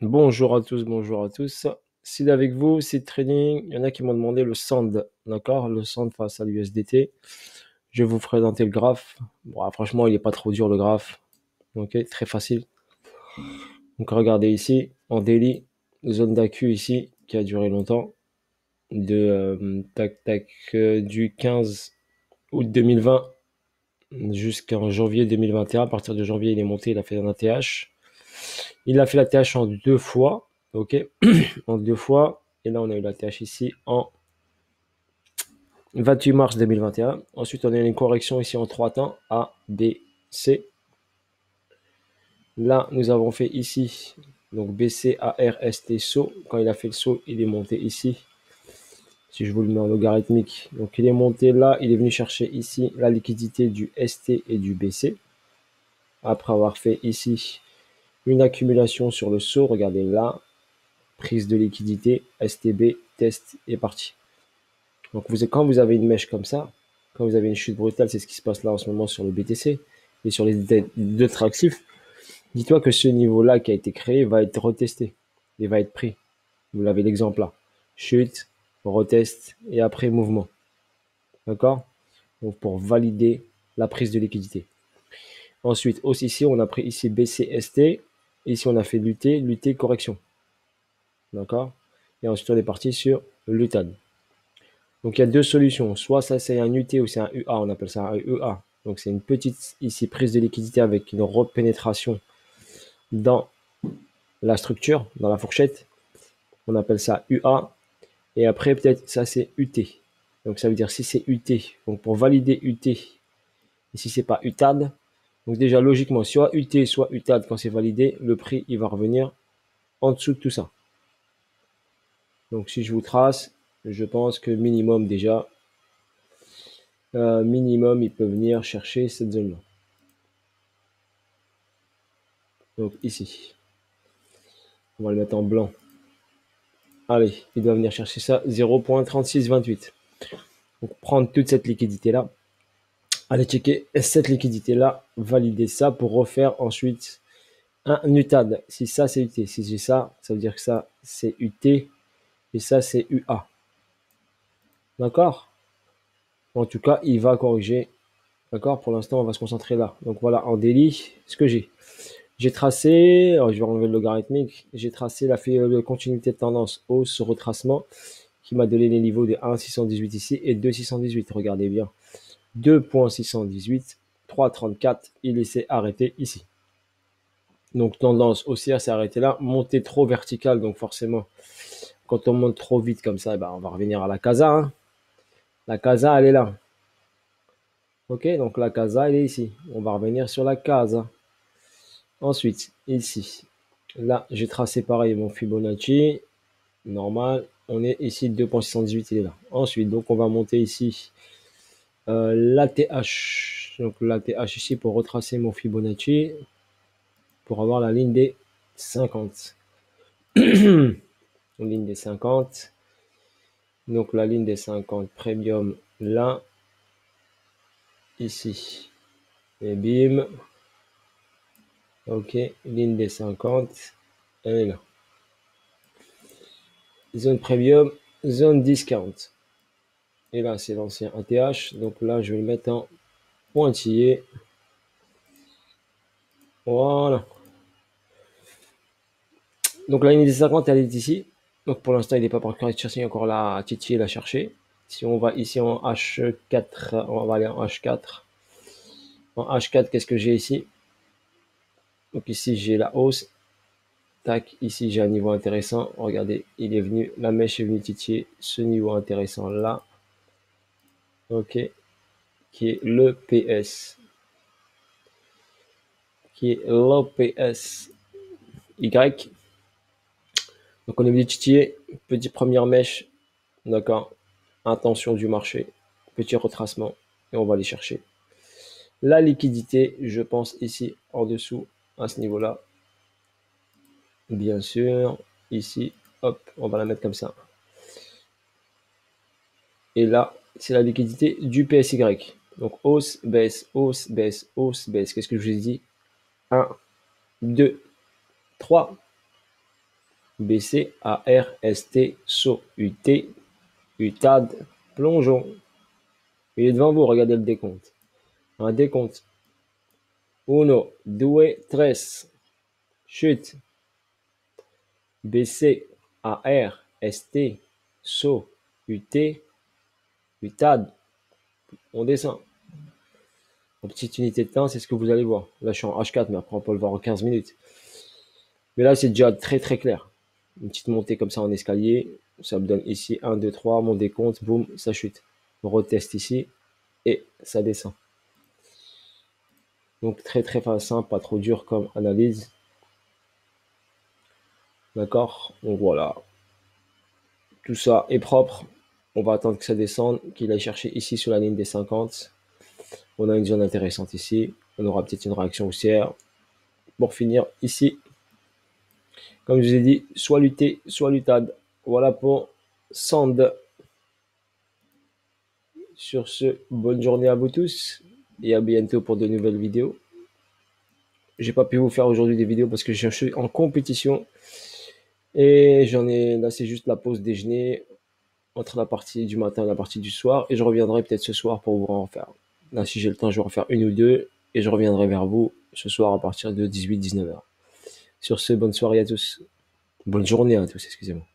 Bonjour à tous, bonjour à tous. C'est avec vous, c'est trading. Il y en a qui m'ont demandé le SAND, d'accord? Le SAND face à l'USDT. Je vais vous présenter le graphe. Bon, franchement, il n'est pas trop dur le graphe. Ok, très facile. Donc regardez ici, en daily, zone d'AQ ici, qui a duré longtemps, du 15 août 2020 jusqu'en janvier 2021. À partir de janvier, il est monté, il a fait un ATH. Il a fait la TH en deux fois, ok, en deux fois. Et là, on a eu la TH ici en 28 mars 2021. Ensuite, on a eu une correction ici en trois temps, A, B, C. Là, nous avons fait ici, donc BC, AR, ST, saut. Quand il a fait le saut, il est monté ici. Si je vous le mets en logarithmique, donc il est monté là, il est venu chercher ici la liquidité du ST et du BC. Après avoir fait ici une accumulation sur le saut, regardez là, prise de liquidité, STB, test et parti. Donc quand vous avez une mèche comme ça, quand vous avez une chute brutale, c'est ce qui se passe là en ce moment sur le BTC et sur les deux actifs, dis-toi que ce niveau-là qui a été créé va être retesté et va être pris. Vous l'avez l'exemple là. Chute, retest et après mouvement. D'accord? Donc pour valider la prise de liquidité. Ensuite, aussi ici, on a pris ici BCST. Ici, on a fait lutter, lutter, correction. D'accord? Et ensuite, on est parti sur l'UTAD. Donc, il y a deux solutions. Soit ça, c'est un UT ou c'est un UA. On appelle ça un UA. Donc, c'est une petite ici prise de liquidité avec une repénétration dans la structure, dans la fourchette. On appelle ça UA. Et après, peut-être, ça, c'est UT. Donc, ça veut dire si c'est UT. Donc, pour valider UT, et si c'est pas UTAD, donc déjà, logiquement, soit UT, soit UTAD, quand c'est validé, le prix, il va revenir en dessous de tout ça. Donc, si je vous trace, je pense que minimum, déjà, minimum, il peut venir chercher cette zone-là. Donc, ici. On va le mettre en blanc. Allez, il doit venir chercher ça, 0.3628. Donc, prendre toute cette liquidité-là. Allez checker cette liquidité-là, valider ça pour refaire ensuite un UTAD. Si ça, c'est UT. Si j'ai ça, ça veut dire que ça, c'est UT. Et ça, c'est UA. D'accord? En tout cas, il va corriger. D'accord? Pour l'instant, on va se concentrer là. Donc voilà, en daily, ce que j'ai. J'ai tracé, alors je vais enlever le logarithmique, j'ai tracé la continuité de tendance hausse retracement qui m'a donné les niveaux de 1,618 ici et 2,618. Regardez bien. 2,618, 3,34, il s'est arrêté ici. Donc tendance haussière s'est arrêté là. Montée trop verticale, donc forcément, quand on monte trop vite comme ça, on va revenir à la casa. Hein. La casa, elle est là. Ok, donc la casa, elle est ici. On va revenir sur la casa. Ensuite, ici, là, j'ai tracé pareil mon Fibonacci. Normal. On est ici, 2,618, il est là. Ensuite, donc on va monter ici l'ATH. Donc l'ATH ici pour retracer mon Fibonacci. Pour avoir la ligne des 50. Ligne des 50. Donc la ligne des 50 premium là. Ici. Et bim. Ok. Ligne des 50. Elle est là. Zone premium. Zone discount. Et là, c'est l'ancien ATH. Donc là, je vais le mettre en pointillé. Voilà. Donc la ligne des 50, elle est ici. Donc pour l'instant, il n'est pas par cœur de chercher encore la titiller, la chercher. Si on va ici en H4, on va aller en H4. En H4, qu'est-ce que j'ai ici? Donc ici, j'ai la hausse. Tac, ici, j'ai un niveau intéressant. Regardez, il est venu, la mèche est venue titiller ce niveau intéressant là. Ok, qui est le PS. Qui est l'OPS Y. Donc on est venu titiller, petite première mèche. D'accord. Intention du marché. Petit retracement. Et on va aller chercher. La liquidité, je pense ici en dessous, à ce niveau-là. Bien sûr, ici, hop, on va la mettre comme ça. Et là, c'est la liquidité du PSY. Donc hausse, baisse, hausse, baisse, hausse, baisse. Qu'est-ce que je vous ai dit? 1, 2, 3. BC, ARST, SO, UT, UTAD, plongeon. Il est devant vous, regardez le décompte. Un décompte. Uno, due, tres. Chute. BC, AR, ST, SO, UT, UTAD. On descend. En petite unité de temps, c'est ce que vous allez voir. Là, je suis en H4, mais après, on peut le voir en 15 minutes. Mais là, c'est déjà très très clair. Une petite montée comme ça en escalier. Ça me donne ici 1, 2, 3, mon décompte, boum, ça chute. On reteste ici et ça descend. Donc très très simple, pas trop dur comme analyse. D'accord. Donc voilà. Tout ça est propre. On va attendre que ça descende, qu'il aille chercher ici sur la ligne des 50. On a une zone intéressante ici. On aura peut-être une réaction haussière. Pour finir, ici, comme je vous ai dit, soit lutter, soit l'UTAD. Voilà pour Sand. Sur ce, bonne journée à vous tous et à bientôt pour de nouvelles vidéos. J'ai pas pu vous faire aujourd'hui des vidéos parce que je suis en compétition et là c'est juste la pause déjeuner entre la partie du matin et la partie du soir et je reviendrai peut-être ce soir pour vous en faire. Là si j'ai le temps je vais en faire une ou deux et je reviendrai vers vous ce soir à partir de 18-19h. Sur ce, bonne soirée à tous. Bonne journée à tous, excusez-moi.